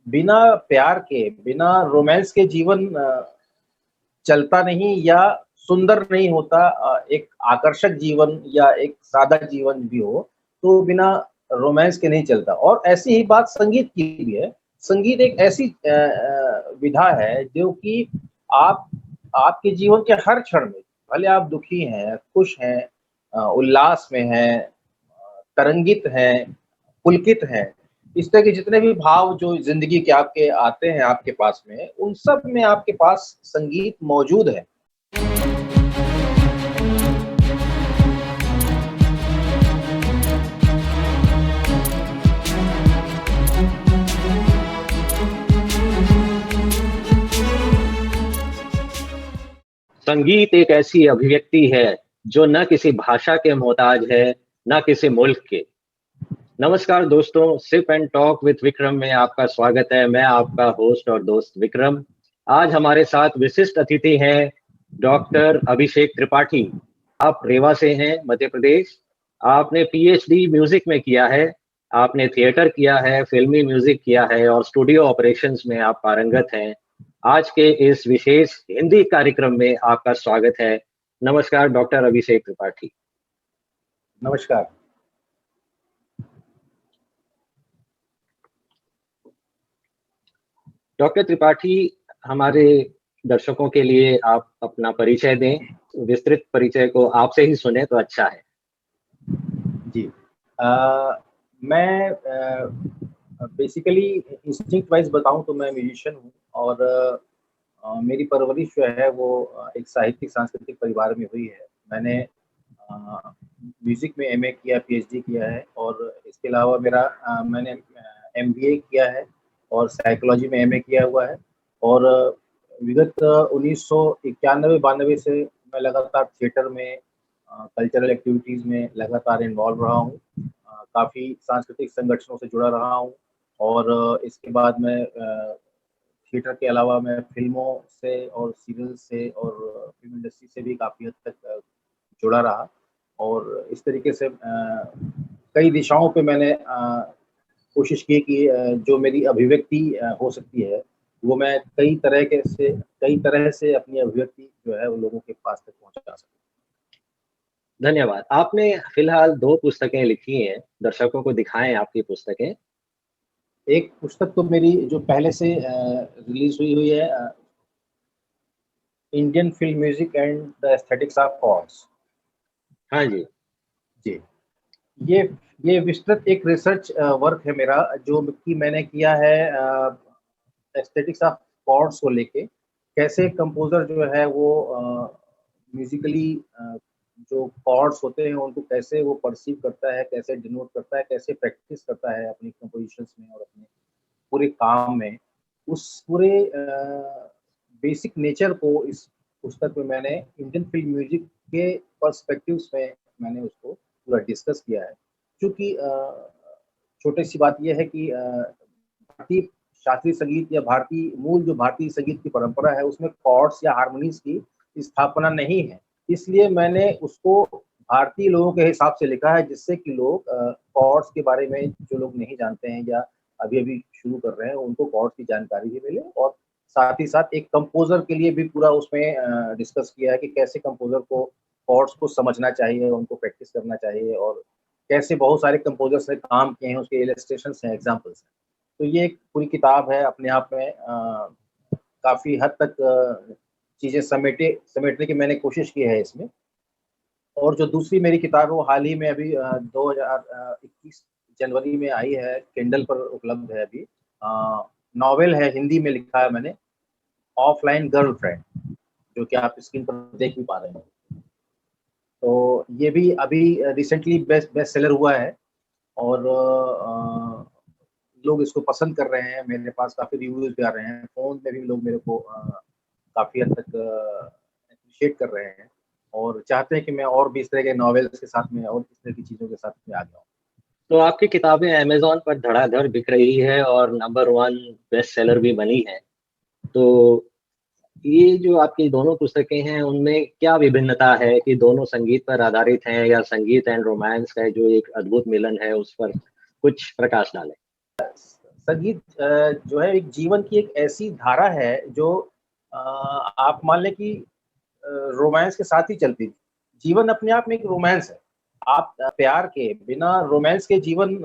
बिना प्यार के, बिना रोमांस के जीवन चलता नहीं या सुंदर नहीं होता। एक आकर्षक जीवन या एक सादा जीवन भी हो, तो बिना रोमांस के नहीं चलता। और ऐसी ही बात संगीत की भी है। संगीत एक ऐसी विधा है जो कि आप आपके जीवन के हर क्षण में, भले आप दुखी हैं, खुश हैं, उल्लास में हैं, तरंगित हैं, पुलकित हैं, इस तरह के जितने भी भाव जो ज़िंदगी के आपके आते हैं आपके पास में, उन सब में आपके पास संगीत मौजूद है। संगीत एक ऐसी अभिव्यक्ति है जो न किसी भाषा के मोहताज है, न किसी मुल्क के। नमस्कार दोस्तों, sip and talk with Vikram में आपका स्वागत है। मैं आपका होस्ट और दोस्त विक्रम। आज हमारे साथ विशिष्ट अतिथि हैं डॉक्टर अभिषेक त्रिपाठी। आप रेवा से हैं, मध्य प्रदेश। आपने पीएचडी म्यूजिक में किया है, आपने थिएटर किया है, फिल्मी म्यूजिक किया है और स्टूडियो ऑपरेशंस में आप पारंगत हैं। आज के इस विशेष हिंदी कार्यक्रम में आपका स्वागत है। नमस्कार डॉक्टर अभिषेक त्रिपाठी। नमस्कार। डॉक्टर त्रिपाठी, हमारे दर्शकों के लिए आप अपना परिचय दें। विस्तृत परिचय को आपसे ही सुने तो अच्छा है। जी। मैं बेसिकली इंस्टिंक्ट वाइज बताऊं तो मैं म्यूजिशियन हूं और मेरी परवरिश जो है वो एक साहित्यिक सांस्कृतिक परिवार में हुई है। मैंने म्यूजिक में एमए किया, पीएचडी किया है और इसके अलावा मैंने एमबीए किया है और साइकोलॉजी में एमए किया हुआ है। और विगत 1991-92 से मैं लगातार थिएटर में, कल्चरल एक्टिविटीज़ में लगातार इन्वॉल्व रहा हूँ। काफ़ी सांस्कृतिक संगठनों से जुड़ा रहा हूँ और इसके बाद मैं थिएटर के अलावा मैं फ़िल्मों से और सीरियल से और फ़िल्म इंडस्ट्री से भी काफ़ी हद तक जुड़ा रहा। और इस तरीके से कई दिशाओं पे मैंने कोशिश की कि जो मेरी अभिव्यक्ति हो सकती है, वो मैं कई तरह से अपनी अभिव्यक्ति जो है वो लोगों के पास तक पहुँचा सकूँ। धन्यवाद। आपने फिलहाल 2 पुस्तकें लिखी हैं, दर्शकों को दिखाएं आपकी पुस्तकें। एक पुस्तक तो मेरी जो पहले से रिलीज़ हुई है, Indian film music and the aesthetics of chords. हाँ जी। जी। ये विस्तृत एक रिसर्च वर्क है मेरा जो कि मैंने किया है एस्थेटिक्स ऑफ कॉर्ड्स को लेके। कैसे कंपोज़र जो है वो म्यूज़िकली जो कॉर्ड्स होते हैं उनको कैसे वो परसीव करता है, कैसे डिनोट करता है, कैसे प्रैक्टिस करता है अपनी कंपोज़िशंस में और अपने पूरे काम में। उस पूरे बेसिक नेचर को इस पुस्तक में मैंने इंडियन फ़िल्म म्यूज़िक के पर्सपेक्टिव्स में मैंने उसको पूरा डिस्कस किया है। चूँकि छोटी-सी बात ये है कि भारतीय शास्त्रीय संगीत या भारतीय संगीत की परंपरा है, उसमें कॉर्ड्स या हार्मोनीज़ की स्थापना नहीं है। इसलिए मैंने उसको भारतीय लोगों के हिसाब से लिखा है, जिससे कि लोग कॉर्ड्स के बारे में जो लोग नहीं जानते हैं या अभी-अभी शुरू कर रहे हैं, उनको कॉर्ड्स की जानकारी भी मिले। और साथ ही साथ एक कंपोज़र के लिए भी पूरा उसमें डिस्कस किया है कि कैसे कंपोज़र को कॉर्ड्स को समझना चाहिए, उनको प्रैक्टिस करना चाहिए और कैसे बहुत सारे कंपोज़र्स ने काम किए हैं, उसके इलस्ट्रेशंस हैं, एग्ज़ाम्पल्स हैं। तो ये एक पूरी किताब है अपने आप में, काफ़ी हद तक चीज़ें समेटने की मैंने कोशिश की है इसमें। और जो दूसरी मेरी किताब है वो हाल ही में अभी 2021 जनवरी में आई है, किंडल पर उपलब्ध है अभी। नॉवेल है, हिंदी में लिखा है मैंने, ऑफलाइन गर्लफ्रेंड, जो कि आप स्क्रीन पर देख भी पा रहे हैं। तो ये भी अभी रिसेंटली बेस्ट सेलर हुआ है और लोग इसको पसंद कर रहे हैं। मेरे पास काफ़ी रिव्यूज़ भी आ रहे हैं। फ़ोन में भी लोग मेरे को काफ़ी हद तक एप्रिशिएट कर रहे हैं और चाहते हैं कि मैं और भी इस तरह के नॉवेल्स के साथ में और इस तरह की चीज़ों के साथ में आगे आऊँ। तो आपकी किताबें अमेज़न पर धड़ाधड़ बिक रही है और नंबर 1 बेस्ट सेलर भी बनी है। तो ये जो आपकी दोनों पुस्तकें हैं, उनमें क्या विभिन्नता है कि दोनों संगीत पर आधारित हैं या संगीत एंड रोमांस का जो एक अद्भुत मिलन है, उस पर कुछ प्रकाश डालें? संगीत जो है एक जीवन की एक ऐसी धारा है जो आप मान लें कि रोमांस के साथ ही चलती थी। जीवन अपने आप में एक रोमांस है। आप प्यार के बिना रोमांस के जीवन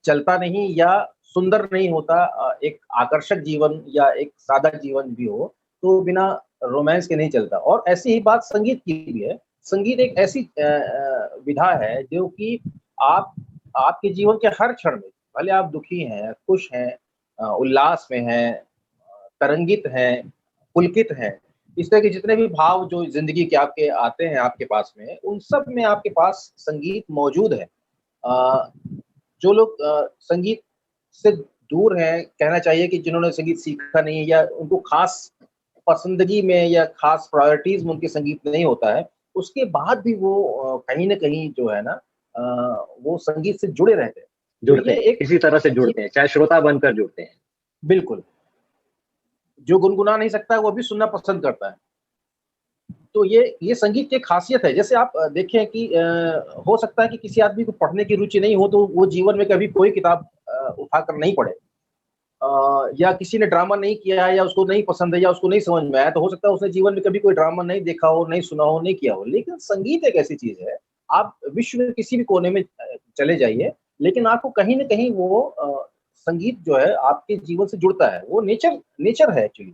चलता नहीं या सुंदर नहीं होता। एक आकर्षक जीवन या एक सादा जीवन भी हो, तो बिना रोमांस के नहीं चलता और ऐसी ही बात संगीत की भी है। संगीत एक ऐसी विधा है जो कि आप आपके जीवन के हर क्षण में, भले आप दुखी हैं, खुश हैं, उल्लास में हैं, तरंगित हैं, पुलकित हैं, इस तरह के जितने भी भाव जो ज़िंदगी के आपके आते हैं आपके पास में, उन सब में आपके पास संगीत मौजूद है। जो लोग संगीत से दूर हैं, कहना चाहिए कि जिन्होंने संगीत सीखा नहीं है या उनको खास पसंदगी में या खास प्रायोरिटीज़ में उनके संगीत नहीं होता है, उसके बाद भी वो कहीं न कहीं जो है ना वो संगीत से जुड़े रहते हैं। तो जुड़ते ये हैं, एक किसी तरह से जी, जुड़ते हैं, चाहे श्रोता बनकर जुड़ते हैं। बिल्कुल। जो गुनगुना नहीं सकता है, वो भी सुनना पसंद करता है। तो ये संगीत की एक ख़ासियत है। जैसे आप देखें कि हो सकता है कि किसी आदमी को पढ़ने की रुचि नहीं हो, तो वो जीवन में कभी कोई किताब उठाकर नहीं पढ़े। या किसी ने ड्रामा नहीं किया है या उसको नहीं पसंद है या उसको नहीं समझ में आया, तो हो सकता है उसने जीवन में कभी कोई ड्रामा नहीं देखा हो, नहीं सुना हो, नहीं किया हो। लेकिन संगीत एक ऐसी चीज़ है, आप विश्व के किसी भी कोने में चले जाइए, लेकिन आपको कहीं न कहीं वो संगीत जो है आपके जीवन से जुड़ता है। वो नेचर नेचर है एक्चुअली।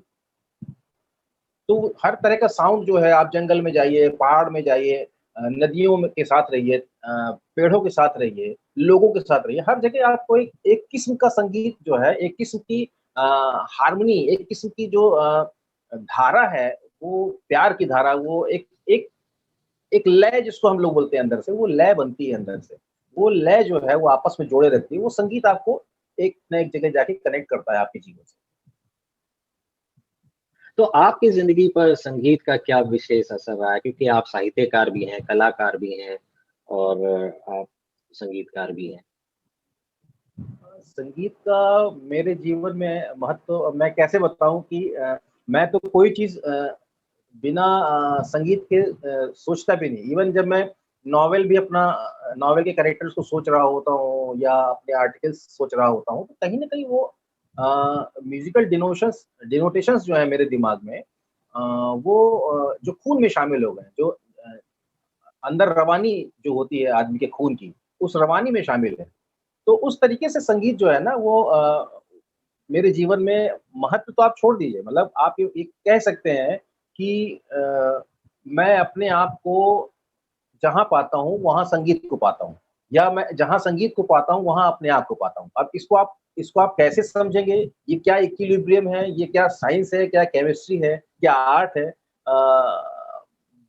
तो हर तरह का साउंड जो है आप जंगल में जाइए, पहाड़ में जाइए, नदियों में के साथ रहिए, पेड़ों के साथ रहिए, लोगों के साथ रहिए, हर जगह आपको एक एक किस्म का संगीत जो है, एक किस्म की हार्मनी, एक किस्म की जो धारा है, वो प्यार की धारा, वो एक एक एक लय जिसको हम लोग बोलते हैं अंदर से, वो लय बनती है अंदर से। वो लय जो है वो आपस में जोड़े रखती है, वो संगीत आपको एक ना एक जगह जाके कनेक्ट करता है आपके जीवन से। तो आपकी ज़िंदगी पर संगीत का क्या विशेष असर रहा है? क्योंकि आप साहित्यकार भी हैं, कलाकार भी हैं और आप संगीतकार भी हैं। संगीत का मेरे जीवन में महत्व मैं कैसे बताऊँ कि मैं तो कोई चीज़ बिना संगीत के सोचता भी नहीं। इवन जब मैं नॉवेल भी अपना नॉवेल के कैरेक्टर्स को सोच रहा होता हूँ या अपने आर्टिकल्स सोच रहा होता हूँ, तो कहीं न कहीं वो म्यूज़िकल डिनोटेशंस जो है मेरे दिमाग में वो जो खून में शामिल हो गए, जो अंदर रवानी जो होती है आदमी के खून की, उस रवानी में शामिल है। तो उस तरीके से संगीत जो है ना वो मेरे जीवन में महत्व तो आप छोड़ दीजिए, मतलब आप ये कह सकते हैं कि मैं अपने आप को जहाँ पाता हूँ, वहाँ संगीत को पाता हूँ या मैं जहाँ संगीत को पाता हूँ, वहाँ अपने आप को पाता हूँ। अब इसको आप कैसे समझेंगे? ये क्या इक्विलिब्रियम है? ये क्या साइंस है? क्या केमिस्ट्री है? क्या आर्ट है?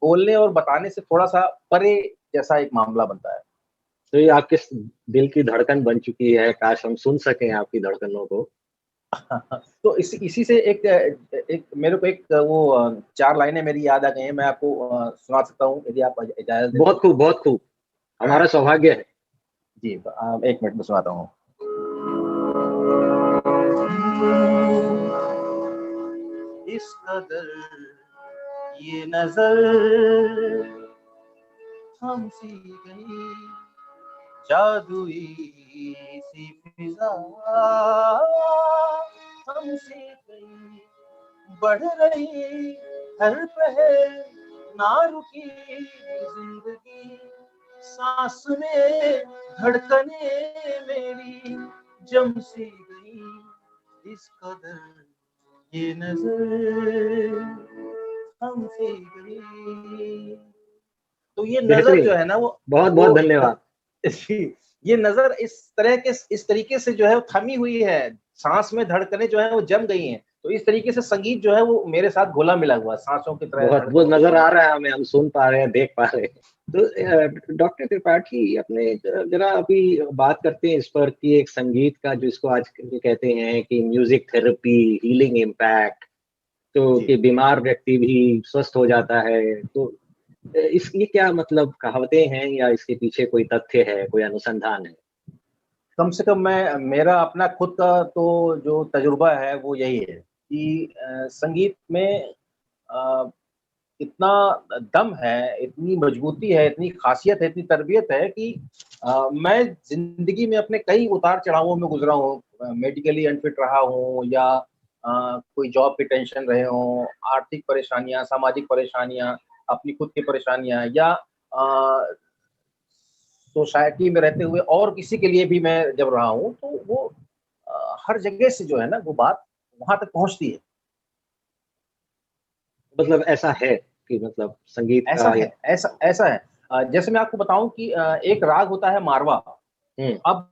बोलने और बताने से थोड़ा-सा परे जैसा एक मामला बनता है। तो ये आपके दिल की धड़कन बन चुकी है, काश हम सुन सकें आपकी धड़कनों को। तो इसी से एक मेरे को एक वो 4 लाइनें मेरी याद आ गई हैं, मैं आपको सुना सकता हूँ यदि आप इजाज़त दें बहुत तो। खूब, बहुत खूब। हमारा सौभाग्य है। जी, 1 मिनट में सुनाता हूँ। इस कदर ये नज़र थम-सी गई, जादुई सी फिज़ा थम-सी गई, बढ़ रही हर पहर ना रुकी ज़िंदगी, साँस में धड़कनें मेरी जम-सी गई, इस कदर ये नज़र थम-सी गई। तो ये नज़र जो बेहतरीन। है ना बहुत-बहुत वो धन्यवाद। जी, ये नज़र इस तरीके से जो है वो थमी हुई है, साँस में धड़कनें जो हैं वो जम गई हैं। तो इस तरीके से संगीत जो है वो मेरे साथ घुला-मिला हुआ है, साँसों की तरह, बहुत वो धड़कनों की नज़र तरह। आ रहा है हमें, हम सुन पा रहे हैं, देख पा रहे हैं। तो डॉक्टर त्रिपाठी अपने ज़रा अभी बात करते हैं इस पर कि एक संगीत का जो इसको आज ये कहते हैं कि म्यूज़िक थेरेपी, हीलिंग इम्पैक्ट तो जी। कि बीमार व्यक्ति भी स्वस्थ हो जाता है। तो इस ये क्या मतलब कहावतें हैं या इसके पीछे कोई तथ्य है, कोई अनुसंधान है? कम से कम मैं मेरा अपना खुद का तो जो तजुर्बा है वो यही है कि संगीत में अ इतना दम है, इतनी मजबूती है, इतनी खासियत है, इतनी तरबियत है कि मैं ज़िंदगी में अपने कई उतार-चढ़ावों में गुज़रा हूँ। मेडिकली अनफिट रहा हूँ या कोई जॉब के टेंशन रहे हों, आर्थिक परेशानियाँ, सामाजिक परेशानियाँ, अपनी खुद की परेशानियाँ या सोसाइटी में रहते हुए और किसी के लिए भी मैं जब रहा हूँ, तो वो हर जगह से जो है ना, वो बात वहाँ तक पहुँचती है। मतलब ऐसा है कि मतलब संगीत ऐसा का है, ऐसा है। जैसे मैं आपको बताऊँ कि एक राग होता है मारवा। हुँ, अब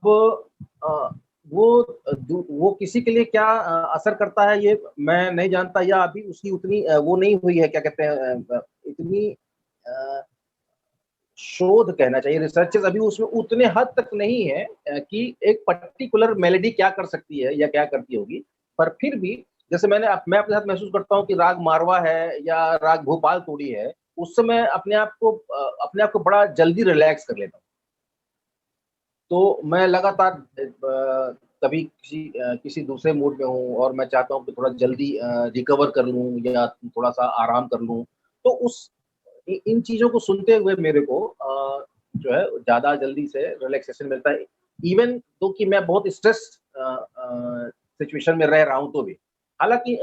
अ, वो किसी के लिए क्या असर करता है ये मैं नहीं जानता या अभी उसकी उतनी वो नहीं हुई है क्या कहते हैं इतनी अ, शोध कहना चाहिए रिसर्चेज़ अभी उसमें उतने हद तक नहीं है कि एक पर्टिकुलर मेलोडी क्या कर सकती है या क्या करती होगी। पर फिर भी जैसे मैं अपने साथ महसूस करता हूँ कि राग मारवा है या राग भूपाल तोड़ी है, उस समय अपने आप को बड़ा जल्दी रिलैक्स कर लेता हूँ। तो मैं लगातार कभी किसी दूसरे मूड में हूँ और मैं चाहता हूँ कि थोड़ा जल्दी रिकवर कर लूँ या थोड़ा-सा आराम कर लूँ। तो इन चीज़ों को सुनते हुए मेरे को जो है ज़्यादा जल्दी से रिलैक्सेशन मिलता है। इवन तो कि मैं बहुत सिचुएशन में रह रहा हूँ तो भी। हालाँकि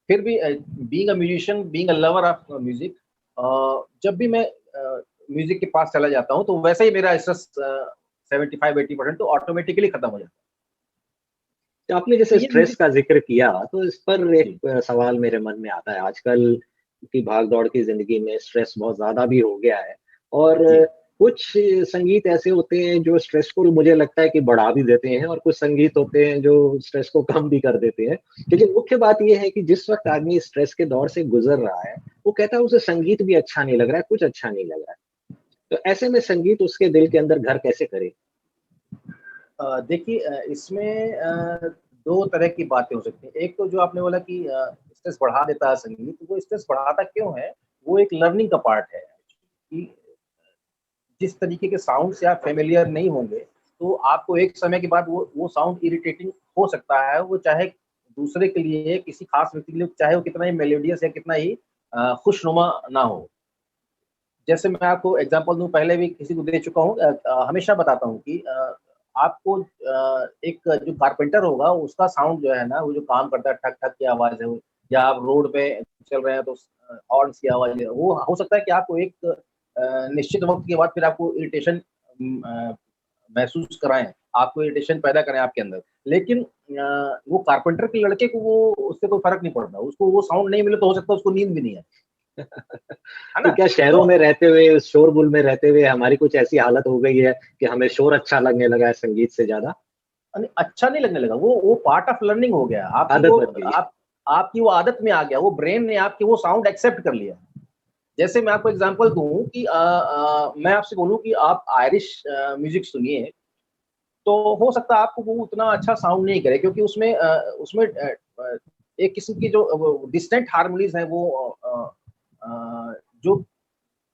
फिर भी being a musician, being a lover of music जब भी मैं म्यूज़िक के पास चला जाता हूँ, तो वैसे ही मेरा स्ट्रेस 75-80% तो ऑटोमैटिकली खत्म हो जाता है। तो आपने तो जैसे ये स्ट्रेस म्यूज़िक का ज़िक्र किया, तो इस पर एक जी, सवाल मेरे मन में आता है। आजकल की भाग-दौड़ की ज़िंदगी में स्ट्रेस बहुत ज़्यादा भी हो गया है और जी। कुछ संगीत ऐसे होते हैं जो स्ट्रेस को मुझे लगता है कि बढ़ा भी देते हैं और कुछ संगीत होते हैं जो स्ट्रेस को कम भी कर देते हैं। लेकिन मुख्य बात ये है कि जिस वक़्त आदमी स्ट्रेस के दौर से गुज़र रहा है, वो कहता है उसे संगीत भी अच्छा नहीं लग रहा है, कुछ अच्छा नहीं लग रहा है। तो ऐसे में संगीत उसके दिल के अंदर घर कैसे करे? देखिए इसमें 2 तरह की बातें हो सकती हैं। एक तो जो आपने बोला कि स्ट्रेस बढ़ा देता है संगीत, वो स्ट्रेस बढ़ाता क्यों है? वो एक लर्निंग का पार्ट है कि जिस तरीके के साउंड से आप फ़ैमिलियर नहीं होंगे, तो आपको एक समय के बाद वो साउंड इरिटेटिंग हो सकता है। वो चाहे दूसरे के लिए, किसी ख़ास व्यक्ति के लिए, चाहे वो कितना ही मेलोडियस या कितना ही खुशनुमा ना हो। जैसे मैं आपको एग्ज़ाम्पल दूँ, पहले भी किसी को दे चुका हूँ हमेशा बताता हूँ कि आपको एक जो कारपेंटर होगा, उसका साउंड जो है ना, वो जो काम करता है, ठक-ठक की आवाज़ है वो या आप रोड पे चल रहे हैं तो हॉर्न्स की आवाज़ है, वो हो सकता है कि आपको एक निश्चित वक़्त के बाद फिर आपको इरिटेशन महसूस कराएँ, आपको इरिटेशन पैदा करें आपके अंदर। लेकिन वो कारपेंटर के लड़के को वो उससे कोई फ़र्क नहीं पड़ता, उसको वो साउंड नहीं मिले तो हो सकता है उसको नींद भी नहीं आए, है तो ना? क्या तो शहरों में रहते हुए, उस शोरगुल में रहते हुए हमारी कुछ ऐसी हालत हो गई है कि हमें शोर अच्छा लगने लगा है संगीत से ज़्यादा? अच्छा नहीं लगने लगा, वो पार्ट ऑफ लर्निंग हो गया। आदत बन गई। आपकी वो आदत में आ गया, वो ब्रेन ने आपकी वो साउंड एक्सेप्ट कर लिया। जैसे मैं आपको एग्ज़ाम्पल दूँ कि मैं आपसे बोलूँ कि आप आयरिश म्यूज़िक सुनिए, तो हो सकता है आपको वो उतना अच्छा साउंड नहीं करे क्योंकि उसमें एक किस्म की जो वो डिस्टेंट हार्मोनीज़ हैं वो जो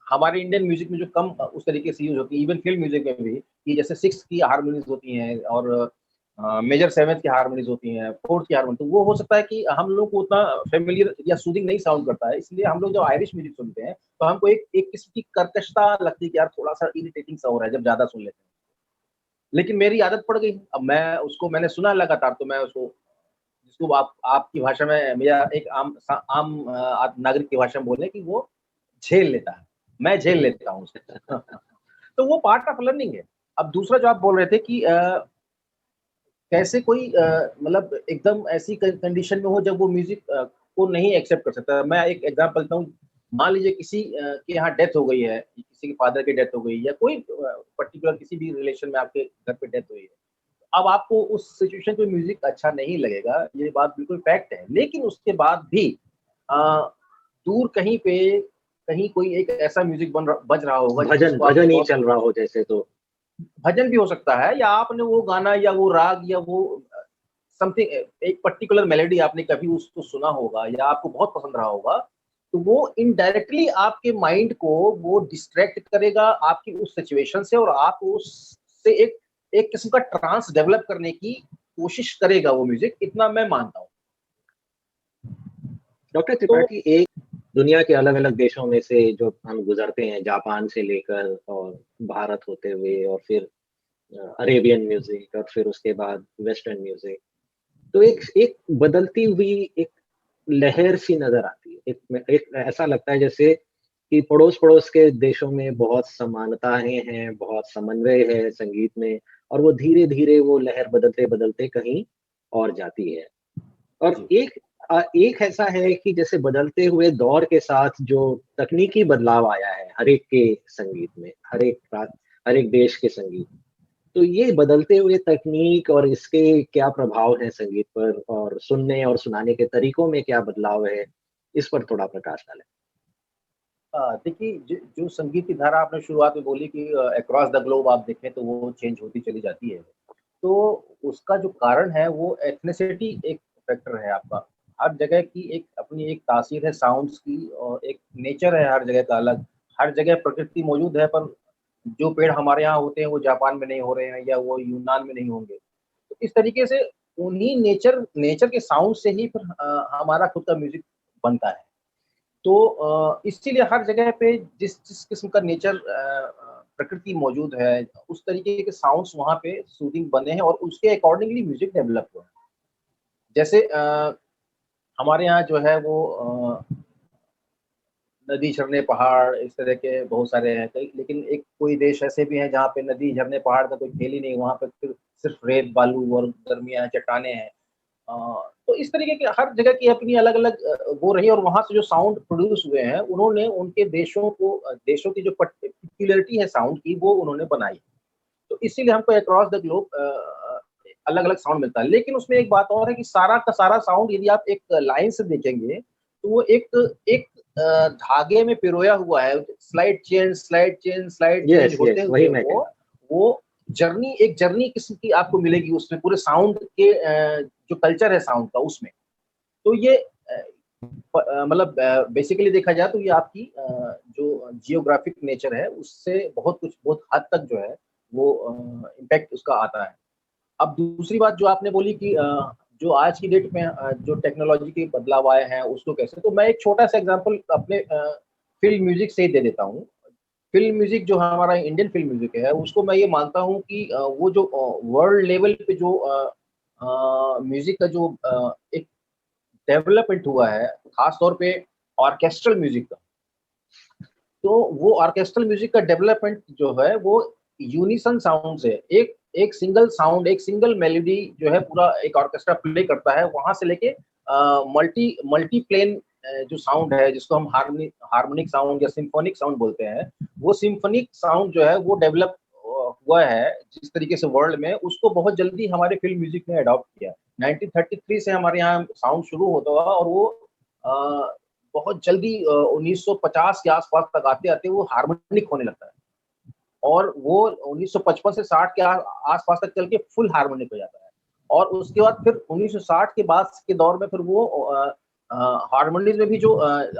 हमारे इंडियन म्यूज़िक में जो कम उस तरीके से यूज़ होती है, इवन फ़िल्म म्यूज़िक में भी कि जैसे 6 की हार्मोनीज़ होती हैं और मेजर 7th की हार्मोनीज़ होती हैं, 4th की हार्मोनी, तो वो हो सकता है कि हम लोग को उतना फ़ैमिलियर या सूदिंग नहीं साउंड करता है, इसलिए हम लोग जब आयरिश म्यूज़िक सुनते हैं, तो हमको एक एक किस्म की कर्कशता लगती है कि यार थोड़ा-सा इरिटेटिंग सा हो रहा है जब ज़्यादा सुन लेते हैं। लेकिन मेरी आदत पड़ गई, अब मैंने सुना लगातार तो मैं उसको जिसको आप आपकी भाषा में या एक आम आप नागरिक की भाषा में बोलें कि वो झेल लेता है। मैं झेल लेता हूँ उसको। तो वो पार्ट ऑफ लर्निंग है। अब दूसरा जो आप बोल रहे थे कि कैसे कोई मतलब एकदम ऐसी कंडीशन में हो जब वो म्यूज़िक को नहीं एक्सेप्ट कर सकता। मैं एक एग्ज़ाम्पल देता हूँ, मान लीजिए किसी के यहाँ डेथ हो गई है, किसी के फादर की डेथ हो गई या कोई पर्टिकुलर किसी भी रिलेशन में आपके घर पे डेथ हुई है। अब आपको उस सिचुएशन पे म्यूज़िक अच्छा नहीं लगेगा, ये बात बिल्कुल फैक्ट है। लेकिन उसके बाद भी अ, दूर कहीं पे कहीं कोई एक ऐसा म्यूज़िक बज रहा होगा भजन जिसको आपने भजन ही बहुत चल रहा हो जैसे तो। भजन भी हो सकता है या आपने वो गाना या वो राग या वो समथिंग एक पर्टिकुलर मेलोडी आपने कभी उसको सुना होगा या आपको बहुत पसंद रहा होगा, तो वो इनडायरेक्टली आपके माइंड को वो डिस्ट्रैक्ट करेगा आपकी उस सिचुएशन से और आप उससे एक एक किस्म का ट्रांस डेवलप करने की कोशिश करेगा वो म्यूज़िक, इतना मैं मानता हूँ। डॉक्टर तो त्रिपाठी एक दुनिया के अलग अलग देशों में से जो हम गुजरते हैं, जापान से लेकर और भारत होते हुए और फिर अरेबियन म्यूजिक और फिर उसके बाद वेस्टर्न म्यूजिक, तो एक एक बदलती हुई एक लहर सी नजर आती है। एक ऐसा लगता है जैसे कि पड़ोस पड़ोस के देशों में बहुत समानताएं हैं, बहुत समन्वय है संगीत में, और वो धीरे धीरे वो लहर बदलते बदलते कहीं और जाती है। और जी एक ऐसा है कि जैसे बदलते हुए दौर के साथ जो तकनीकी बदलाव आया है हर एक के संगीत में, हर एक देश के संगीत, तो ये बदलते हुए तकनीक और इसके क्या प्रभाव हैं संगीत पर, और सुनने और सुनाने के तरीकों में क्या बदलाव है, इस पर थोड़ा प्रकाश डालें। देखिए जो संगीत की धारा आपने शुरुआत में बोली कि अक्रॉस द ग्लोब आप देखें तो वो चेंज होती चली जाती है। तो उसका जो कारण है वो एथनिसिटी एक फैक्टर है आपका। हर जगह की एक अपनी एक तासीर है साउंड्स की और एक नेचर है हर जगह का अलग। हर जगह प्रकृति मौजूद है पर जो पेड़ हमारे यहाँ होते हैं वो जापान में नहीं हो रहे हैं या वो यूनान में नहीं होंगे। तो इस तरीके से उन्हीं नेचर नेचर के साउंड से ही फिर हमारा खुद का म्यूज़िक बनता है। तो इसीलिए हर जगह पे जिस जिस किस्म का नेचर प्रकृति मौजूद है, उस तरीके के साउंड्स वहाँ पे सूदिंग बने हैं और उसके अकॉर्डिंगली म्यूज़िक डेवलप हुआ है। जैसे हमारे यहाँ जो है वो नदी, झरने, पहाड़ इस तरह के बहुत सारे हैं कई, लेकिन एक कोई देश ऐसे भी हैं जहाँ पे नदी, झरने, पहाड़ का कोई खेल ही नहीं, वहाँ पे सिर्फ़ रेत, बालू और गर्मियाँ, चट्टानें हैं। अ, तो इस तरीके की हर जगह की अपनी अलग-अलग वो रही और वहाँ से जो साउंड प्रोड्यूस हुए हैं, उन्होंने उनके देशों को देशों की जो पर्टिकुलरिटी है साउंड की, वो उन्होंने बनाई। तो इसीलिए हमको अक्रॉस द ग्लोब अलग-अलग साउंड मिलता है। लेकिन उसमें एक बात और है कि सारा का सारा साउंड यदि आप एक लाइन से देखेंगे, तो वो एक एक धागे में पिरोया हुआ है। Slide change, slide change yes, होते यस, वही हुए मैं कह रहा वो जर्नी किस्म की आपको मिलेगी उसमें पूरे साउंड के जो कल्चर है साउंड का उसमें। तो ये मतलब बेसिकली देखा जाए तो ये आपकी जो जियोग्राफिक नेचर है उससे बहुत कुछ बहुत हद तक जो है वो इम्पैक्ट उसका आता है। अब दूसरी बात जो आपने बोली कि जो आज की डेट में जो टेक्नोलॉजी के बदलाव आए हैं उसको कैसे, तो मैं एक छोटा-सा एग्ज़ाम्पल अपने फ़िल्म म्यूज़िक से ही दे देता हूँ। फ़िल्म म्यूज़िक जो हमारा इंडियन फ़िल्म म्यूज़िक है उसको मैं ये मानता हूँ कि वो जो वर्ल्ड लेवल पे जो म्यूज़िक का जो एक डेवलपमेंट हुआ है, खास तौर पे ऑर्केस्ट्रल म्यूज़िक का। तो वो ऑर्केस्ट्रल म्यूज़िक का डेवलपमेंट जो है वो यूनिसन साउंड से एक एक सिंगल साउंड, एक सिंगल मेलोडी जो है पूरा एक ऑर्केस्ट्रा प्ले करता है, वहाँ से लेके मल्टी प्लेन जो साउंड है जिसको हम हार्मोनिक साउंड या सिम्फोनिक साउंड बोलते हैं, वो सिम्फोनिक साउंड जो है वो डेवलप हुआ है जिस तरीके से वर्ल्ड में उसको बहुत जल्दी हमारे फ़िल्म म्यूज़िक ने अडॉप्ट किया। 1933 से हमारे यहाँ साउंड शुरू होता हुआ और वो अ, बहुत जल्दी 1950 के आस-पास तक आते-आते वो हार्मोनिक होने लगता है और वो 1955 से 60 के आस-पास तक चल के फुल हार्मोनिक हो जाता है और उसके बाद फिर 1960 के बाद के दौर में फिर वो हार्मोनीज़ में भी जो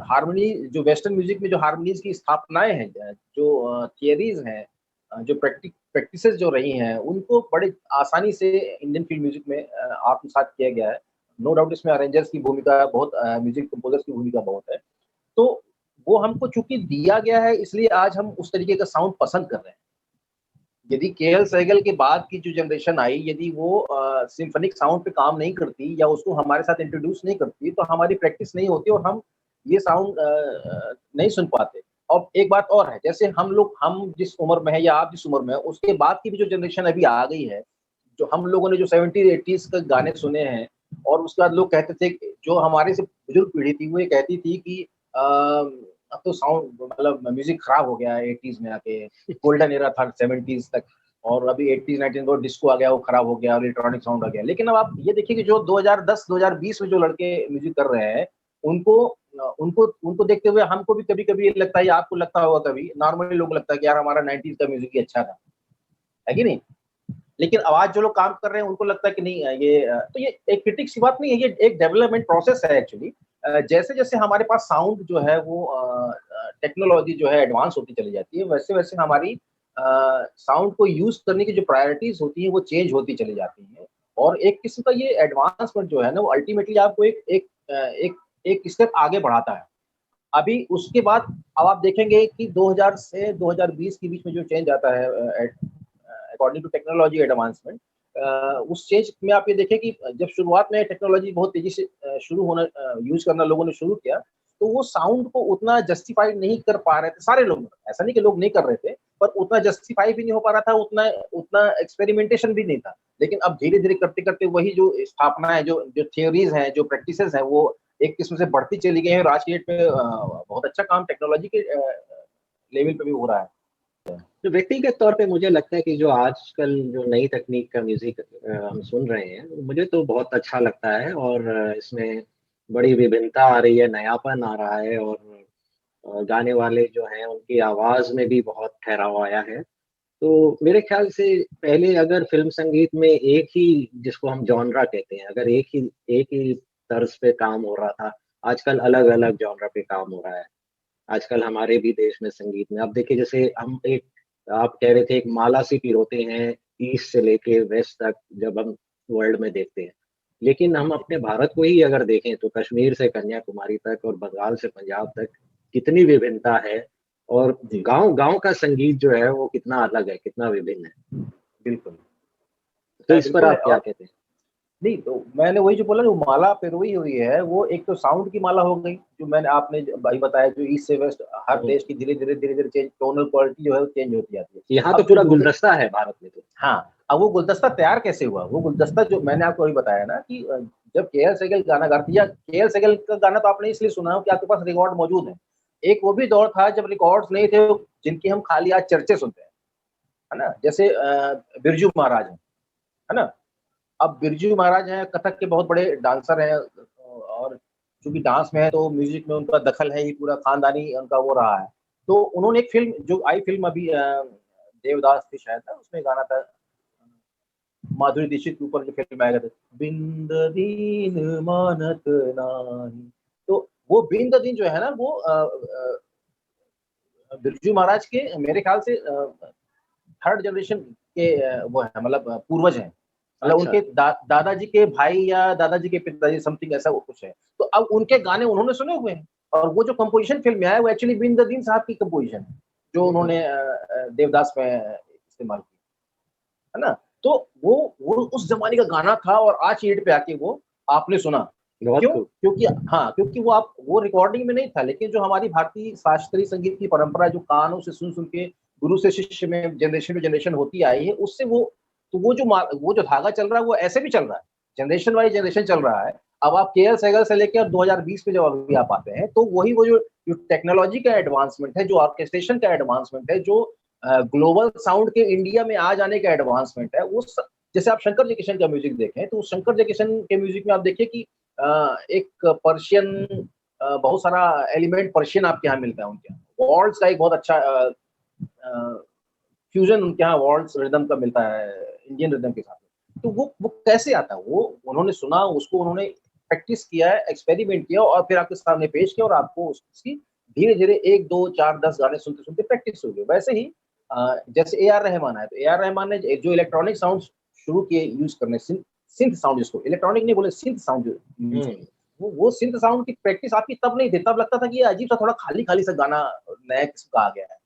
हार्मनी जो वेस्टर्न म्यूज़िक में जो हार्मोनीज़ की स्थापनाएँ हैं जो थियरीज़ हैं जो प्रैक्टिसेज़ जो रही हैं, उनको बड़े आसानी से इंडियन फ़िल्म म्यूज़िक में आत्मसात किया गया है। नो डाउट इसमें अरेंजर्स की भूमिका बहुत म्यूज़िक कंपोज़र्स की भूमिका बहुत है। तो वो हमको चूँकि दिया गया है इसलिए आज हम उस तरीके का साउंड पसंद कर रहे हैं। यदि केएल सहगल के बाद की जो जनरेशन आई यदि वो सिम्फोनिक साउंड पे काम नहीं करती या उसको हमारे साथ इंट्रोड्यूस नहीं करती तो हमारी प्रैक्टिस नहीं होती और हम ये साउंड नहीं सुन पाते। और एक बात और है जैसे हम जिस उम्र में है या आप जिस उम्र में है उसके बाद की भी जो जनरेशन अभी आ गई है, जो हम लोगों ने जो 70-80s के गाने सुने हैं और उसके बाद लोग कहते थे कि जो हमारे से बुजुर्ग पीढ़ी थी वो ये कहती थी कि अब तो साउंड मतलब म्यूज़िक खराब हो गया है 80s में आके, गोल्डन एरा था 70s तक और अभी 80s 90s में डिस्को आ गया वो खराब हो गया और इलेक्ट्रॉनिक साउंड आ गया। लेकिन अब आप ये देखिए कि जो 2010-2020 में जो लड़के म्यूज़िक कर रहे हैं, उनको उनको देखते हुए हमको भी कभी-कभी ये लगता है या आपको लगता होगा कभी, नॉर्मली लोगों को लगता है कि यार हमारा 90s का म्यूज़िक ही अच्छा था। है कि नहीं? लेकिन अब आज जो लोग काम कर रहे हैं उनको लगता है कि नहीं तो ये एक क्रिटिक्स की बात नहीं है, ये एक डेवलपमेंट प्रोसेस है एक्चुअली। जैसे-जैसे हमारे पास साउंड जो है वो टेक्नोलॉजी जो है एडवांस होती चली जाती है, वैसे-वैसे हमारी साउंड को यूज़ करने की जो प्रायोरिटीज़ होती हैं वो चेंज होती चली जाती हैं। और एक किस्म का ये एडवांसमेंट जो है ना वो अल्टीमेटली आपको एक एक स्टेप आगे बढ़ाता है। अभी उसके बाद अब आप देखेंगे कि 2000 से 2020 के बीच में जो चेंज आता है अकॉर्डिंग टू टेक्नोलॉजी एडवांसमेंट, उस चेंज में आप ये देखें कि जब शुरुआत में टेक्नोलॉजी बहुत तेजी से शुरू होना यूज करना लोगों ने शुरू किया, तो वो साउंड को उतना जस्टिफाई नहीं कर पा रहे थे सारे लोग। ऐसा नहीं कि लोग नहीं कर रहे थे, पर उतना जस्टिफाई भी नहीं हो पा रहा था, उतना उतना एक्सपेरिमेंटेशन भी नहीं था। लेकिन अब धीरे धीरे करते करते वही जो स्थापना है, जो जो थियोरीज हैं, जो प्रैक्टिसेस हैं, वो एक किस्म से बढ़ती चली गई है। और आज की डेट में बहुत अच्छा काम टेक्नोलॉजी के लेवल पे भी हो रहा है। तो व्यक्तिगत तौर पे मुझे लगता है कि जो आजकल जो नई तकनीक का म्यूजिक हम सुन रहे हैं, मुझे तो बहुत अच्छा लगता है। और इसमें बड़ी विभिन्नता आ रही है, नयापन आ रहा है, और गाने वाले जो हैं उनकी आवाज में भी बहुत ठहराव आया है। तो मेरे ख्याल से पहले अगर फ़िल्म संगीत में एक ही, जिसको हम जॉनरा कहते हैं, अगर एक ही तर्ज पे काम हो रहा था, आजकल अलग-अलग जॉनरा पे काम हो रहा है। आजकल हमारे भी देश में संगीत में, अब देखिए जैसे हम एक, आप कह रहे थे, एक माला सी पिरोते हैं ईस्ट से लेके वेस्ट तक, जब हम वर्ल्ड में देखते हैं। लेकिन हम अपने भारत को ही अगर देखें तो कश्मीर से कन्याकुमारी तक और बंगाल से पंजाब तक कितनी विभिन्नता है, और जी, गाँव-गाँव का संगीत जो है वो कितना अलग है, कितना विभिन्न है। बिल्कुल। तो इस पर बिल्कुल है। आप क्या और कहते हैं? नहीं, तो मैंने वही जो बोला, जो माला पिरोई हुई है, वो एक तो साउंड की माला हो गई, जो मैंने आपने भाई बताया, जो ईस्ट से वेस्ट हर हुँ, देश की धीरे-धीरे चेंज, टोनल क्वालिटी जो है वो चेंज होती जाती है। यहाँ तो अब जो पूरा गुलदस्ता है भारत में तो। हाँ, अब वो गुलदस्ता तैयार कैसे हुआ? वो गुलदस्ता जो मैंने आपको अभी बताया ना कि जब केएल सहगल गाना गाती, या केएल सहगल का गाना तो आपने इसलिए सुना हो कि आपके पास रिकॉर्ड मौजूद है। एक वो भी दौर था जब रिकॉर्ड्स नहीं थे, जिनकी हम खाली आज चर्चे सुनते हैं, है ना? जैसे बिरजू महाराज हैं, है ना? अब बिरजू महाराज हैं, कथक के बहुत बड़े डांसर हैं, और चूँकि डांस में है तो म्यूज़िक में उनका दखल है ही, पूरा खानदानी उनका वो रहा है। तो उन्होंने एक फ़िल्म जो आई, फ़िल्म अभी देवदास थी शायद, उसमें गाना था, माधुरी दीक्षित के ऊपर जो फ़िल्म आया था, बिंद दीन मानत नाही। तो वो बिंद दीन जो है ना, वो बिरजू महाराज के मेरे ख़्याल से थर्ड जनरेशन के वो है, मतलब पूर्वज हैं। मतलब अच्छा, उनके दादाजी के भाई या दादाजी के पिताजी, समथिंग ऐसा वो कुछ है। तो अब उनके गाने उन्होंने सुने हुए हैं, और वो जो कंपोज़िशन फ़िल्म में आया, वो एक्चुअली बिन द दीन साहब की कंपोज़िशन है, जो हुँ, हुँ, उन्होंने देवदास में इस्तेमाल की, है ना? तो वो उस ज़माने का गाना था, और आज की डेट पे आके वो आपने सुना। बहुत क्यों? खूब। क्योंकि हाँ, क्योंकि वो रिकॉर्डिंग में नहीं था, लेकिन जो हमारी भारतीय शास्त्रीय संगीत की परंपरा, जो कानों से सुन-सुन के गुरु से शिष्य में जनरेशन टू जनरेशन होती आई है, उससे वो जो धागा चल रहा है, वो ऐसे भी चल रहा है। जनरेशन वाइज़ जनरेशन चल रहा है। अब आप केएल सहगल से लेके अब 2020 में जब अभी आप आते हैं, तो वही वो जो टेक्नोलॉजी का एडवांसमेंट है, जो ऑर्केस्ट्रेशन का एडवांसमेंट है, जो ग्लोबल साउंड के इंडिया में आ जाने का एडवांसमेंट है, उस जैसे आप शंकर जयकिशन का म्यूज़िक देखें, तो शंकर जयकिशन के म्यूज़िक में आप देखिए कि एक पर्शियन, बहुत सारा एलिमेंट पर्शियन आपके यहाँ मिलता है उनके यहाँ। वॉल्स का एक बहुत अच्छा फ्यूज़न उनके यहाँ वॉल्स रिदम का मिलता है, इंडियन रिदम के साथ में। तो वो कैसे आता है? वो उन्होंने सुना, उसको उन्होंने प्रैक्टिस किया है, एक्सपेरिमेंट किया, और फिर आपके सामने पेश किया, और आपको उसकी धीरे-धीरे 1, 2, 4, 10 गाने सुनते-सुनते प्रैक्टिस हो गई। वैसे ही जैसे ए आर रहमान है, तो ए आर रहमान ने जो इलेक्ट्रॉनिक साउंड्स शुरू किए यूज़ करने, सिंथ साउंड, जिसको इलेक्ट्रॉनिक नहीं बोले, सिंथ साउंड जो यूज़ हुँ, किए। वो सिंथ साउंड की प्रैक्टिस आपकी तब नहीं थी, तब लगता था कि ये अजीब-सा, थोड़ा खाली-खाली सा गाना नया किस्म का आ गया है।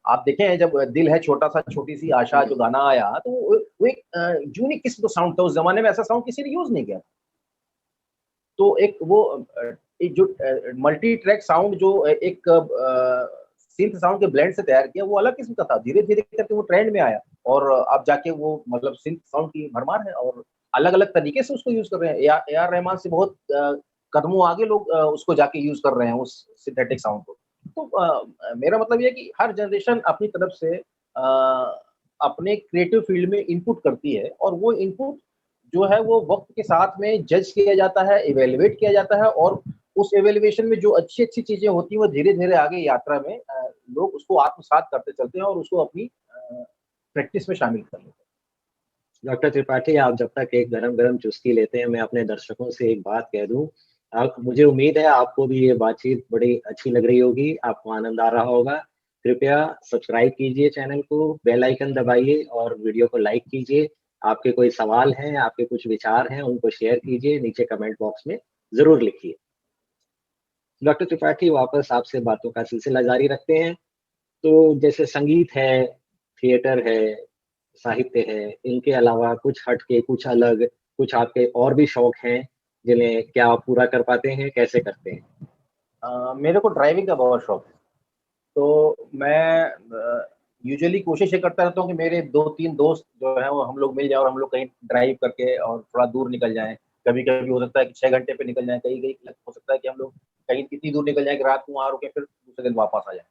आप देखें, जब दिल है छोटा-सा छोटी-सी आशा जो हुँ। गाना आया, तो वो एक यूनिक किस्म का साउंड था, उस ज़माने में ऐसा साउंड किसी ने यूज़ नहीं किया। तो एक वो एक जो मल्टी ट्रैक साउंड जो एक सिंथ साउंड के ब्लेंड से तैयार किया, वो अलग किस्म का था। धीरे-धीरे करके वो ट्रेंड में आया, और अब जाके वो मतलब सिंथ साउंड की भरमार है, और अलग-अलग तरीके से उसको यूज़ कर रहे हैं। ए आर रहमान से बहुत कदमों आगे लोग उसको जाके यूज़ कर रहे हैं, उस सिंथेटिक साउंड को। तो मेरा मतलब ये है कि हर जनरेशन अपनी तरफ से अपने क्रिएटिव फील्ड में इनपुट करती है, और वो इनपुट जो है वो वक़्त के साथ में जज किया जाता है, इवैल्यूएट किया जाता है, और उस इवैल्यूएशन में जो अच्छी-अच्छी चीज़ें होती हैं, वो धीरे-धीरे आगे यात्रा में लोग उसको आत्मसात करते चलते हैं, और उसको अपनी प्रैक्टिस में शामिल कर लेते हैं। डॉक्टर त्रिपाठी, आप जब तक एक गरम-गरम चुस्की लेते हैं, मैं अपने दर्शकों से एक बात कह दूँ। आप, मुझे उम्मीद है आपको भी ये बातचीत बड़ी अच्छी लग रही होगी, आपको आनंद आ रहा होगा। कृपया सब्सक्राइब कीजिए चैनल को, बेल आइकन दबाइए और वीडियो को लाइक कीजिए। आपके कोई सवाल हैं, आपके कुछ विचार हैं, उनको शेयर कीजिए, नीचे कमेंट बॉक्स में ज़रूर लिखिए। डॉक्टर त्रिपाठी, वापस आपसे बातों का सिलसिला जारी रखते हैं। तो जैसे संगीत है, थिएटर है, साहित्य है, इनके अलावा कुछ हट के, कुछ अलग, कुछ आपके और भी शौक हैं, जिन्हें क्या आप पूरा कर पाते हैं? कैसे करते हैं? मेरे को ड्राइविंग का बहुत शौक है। तो मैं यूजुअली कोशिश ये करता रहता हूँ कि मेरे 2-3 दोस्त जो हैं वो हम लोग मिल जाएँ और हम लोग कहीं ड्राइव करके और थोड़ा दूर निकल जाएँ। कभी-कभी हो सकता है कि 6 घंटे पे निकल जाएँ, कहीं-कहीं हो सकता है कि हम लोग कहीं इतनी दूर निकल जाएँ कि रात को वहाँ रुके फिर दूसरे दिन वापस आ जाएँ।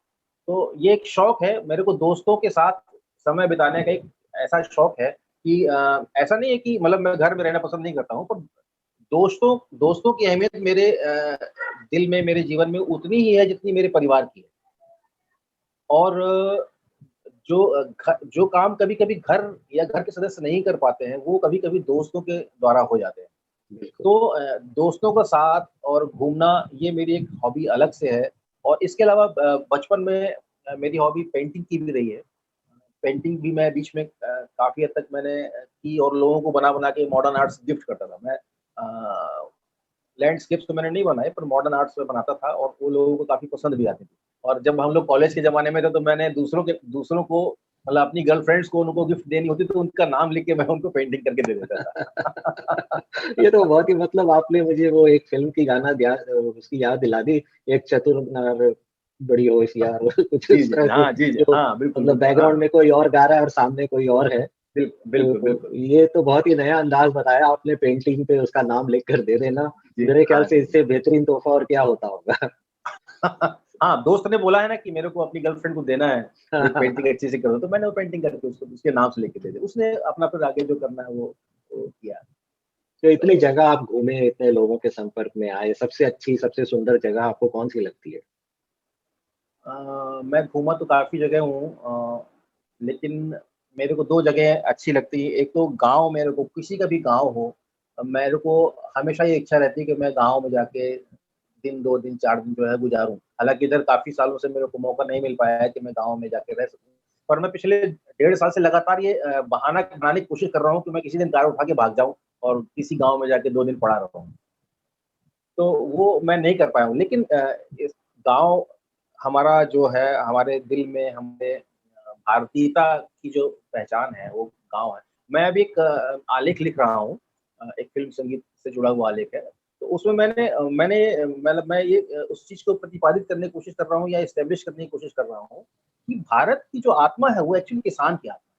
तो ये एक शौक है मेरे को दोस्तों के साथ समय बिताने का एक ऐसा शौक है कि ऐसा नहीं है कि मतलब मैं घर में रहना पसंद नहीं करता हूँ, पर दोस्तों दोस्तों की अहमियत मेरे दिल में, मेरे जीवन में उतनी ही है जितनी मेरे परिवार की है। और जो काम कभी-कभी घर या घर के सदस्य नहीं कर पाते हैं, वो कभी-कभी दोस्तों के द्वारा हो जाते हैं। बिल्कुल। तो दोस्तों का साथ और घूमना ये मेरी एक हॉबी अलग से है और इसके अलावा बचपन में मेरी हॉबी पेंटिंग की भी रही है। पेंटिंग भी मैं बीच में काफ़ी हद तक मैंने की और लोगों को बना-बना के मॉडर्न आर्ट्स गिफ्ट करता था। मैं लैंडस्केप्स तो मैंने नहीं बनाए पर मॉडर्न आर्ट्स में बनाता था और वो लोगों को काफ़ी पसंद भी आती थी। और जब हम लोग कॉलेज के ज़माने में थे तो मैंने दूसरों को मतलब अपनी गर्लफ्रेंड्स को उनको गिफ्ट देनी होती तो उनका नाम लिख के मैं उनको पेंटिंग करके दे देता था। ये तो बहुत ही मतलब आपने मुझे वो एक फ़िल्म की गाना उसकी याद दिला दी, एक चतुर नार बड़ी होशियार कुछ जी, इस जी। तरह से, हाँ, जी, जी। जो हाँ, बिल्कुल, मतलब बिल्कुल। हाँ, बैकग्राउंड में कोई और गा रहा है और सामने कोई और है। बिल्कुल, तो बिल्कुल। ये तो बहुत ही नया अंदाज़ बताया आपने, पेंटिंग पे उसका नाम लिख कर दे देना। जी, मेरे ख्याल हाँ से जी। इससे बेहतरीन तोहफ़ा और क्या होता होगा। हाँ, दोस्त ने बोला है ना कि मेरे को अपनी गर्लफ्रेंड को देना है, एक पेंटिंग अच्छी से कर दो, तो मैंने वो पेंटिंग करके उसको उसके नाम से लेके दे दी। उसने अपना फिर आगे जो करना है वो किया। तो इतनी तो जगह आप घूमे, इतने लोगों के संपर्क में आए, सबसे अच्छी, सबसे सुंदर जगह आपको कौन-सी लगती है? मैं घूमा तो काफ़ी जगह हूँ लेकिन मेरे को 2 जगह अच्छी लगती हैं। एक तो गाँव मेरे को किसी का भी गाँव हो, मेरे को हमेशा ये इच्छा रहती है कि मैं गाँव में जाके दिन, 2 दिन, 4 दिन जो है गुज़ारूँ। हालाँकि इधर काफ़ी सालों से मेरे को मौका नहीं मिल पाया है कि मैं गाँव में जाके रह सकूँ। पर मैं पिछले 1.5 साल से लगातार ये बहाना बनाने की कोशिश कर रहा हूँ कि मैं किसी दिन कार उठा के भाग जाऊँ और किसी गाँव में जाके 2 दिन पड़ा रहूँ। तो वो मैं नहीं कर पाया हूँ। लेकिन इस गाँव हमारा जो है हमारे दिल में हमारे भारतीयता की जो पहचान है वो गाँव है। मैं अभी एक आलेख लिख रहा हूँ एक फ़िल्म संगीत से जुड़ा हुआ आलेख है। तो उसमें मतलब मैं ये उस चीज़ को प्रतिपादित करने की कोशिश कर रहा हूँ या एस्टेब्लिश करने की कोशिश कर रहा हूँ कि भारत की जो आत्मा है वो एक्चुअली किसान की आत्मा है।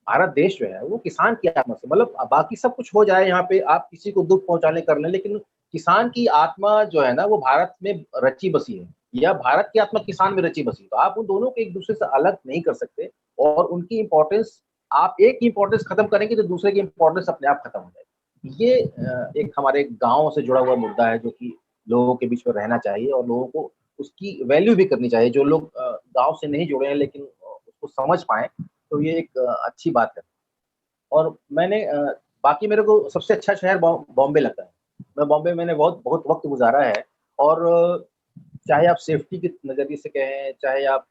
भारत देश जो है वो किसान की आत्मा से मतलब बाकी सब कुछ हो जाए यहाँ पे आप किसी को दुःख पहुँचाने कर लें, लेकिन किसान की आत्मा जो है ना वो भारत में रची बसी है या भारत की आत्मा किसान में रची बसी है। तो आप उन दोनों को एक-दूसरे से अलग नहीं कर सकते और उनकी इम्पोर्टेंस आप एक की इम्पोर्टेंस खत्म करेंगे तो दूसरे की इम्पोर्टेंस अपने आप खत्म हो जाएगी। ये एक हमारे गाँव से जुड़ा हुआ मुद्दा है जो कि लोगों के बीच में रहना चाहिए और लोगों को उसकी वैल्यू भी करनी चाहिए। जो लोग गाँव से नहीं जुड़े हैं लेकिन उसको समझ पाएँ तो ये एक अच्छी बात है। और बाकी मेरे को सबसे अच्छा शहर बॉम्बे लगता है। मैं बॉम्बे मैंने बहुत बहुत वक़्त गुज़ारा है और चाहे आप सेफ्टी के नज़रिए से कहें, चाहे आप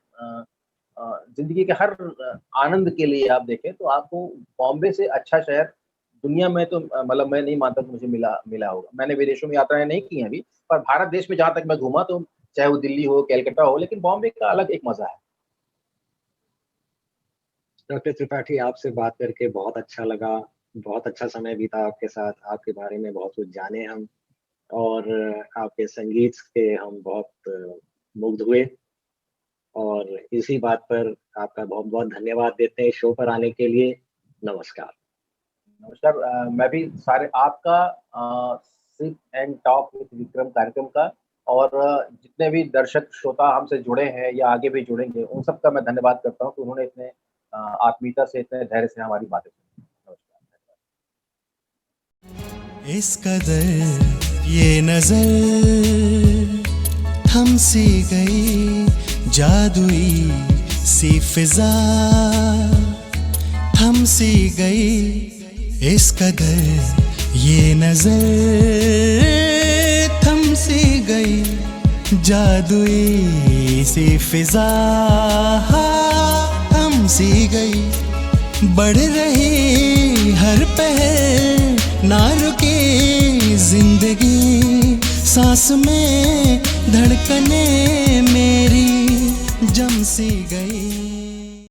ज़िंदगी के हर आनंद के लिए आप देखें तो आपको बॉम्बे से अच्छा शहर दुनिया में तो मतलब मैं नहीं मानता कि मुझे मिला मिला होगा। मैंने विदेशों में यात्राएँ नहीं की हैं अभी, पर भारत देश में जहाँ तक मैं घूमा तो चाहे वो दिल्ली हो, कलकत्ता हो, लेकिन बॉम्बे का अलग एक मज़ा है। डॉक्टर त्रिपाठी, आपसे बात करके बहुत अच्छा लगा, बहुत अच्छा समय बीता आपके साथ, आपके बारे में बहुत कुछ जाने हम, और आपके संगीत से हम बहुत मुग्ध हुए, और इसी बात पर आपका बहुत-बहुत धन्यवाद देते हैं शो पर आने के लिए। नमस्कार। नमस्कार मैं भी सारे आपका sip and talk with Vikram कार्यक्रम का और जितने भी दर्शक श्रोता हमसे जुड़े हैं या आगे भी जुड़ेंगे उन सबका मैं धन्यवाद करता हूँ कि उन्होंने इतने आत्मीयता से इतने धैर्य से हमारी बातें सुनी। नमस्कार। इस कदर ये नजर थमसी गई, जादुई सी फिजा थमसी गई। इस कदर ये नजर थमसी गई, जादुई सी फिजा थमसी गई। बढ़ रही हर पहर ना रुके जिंदगी, सांस में धड़कने मेरी जम सी गई।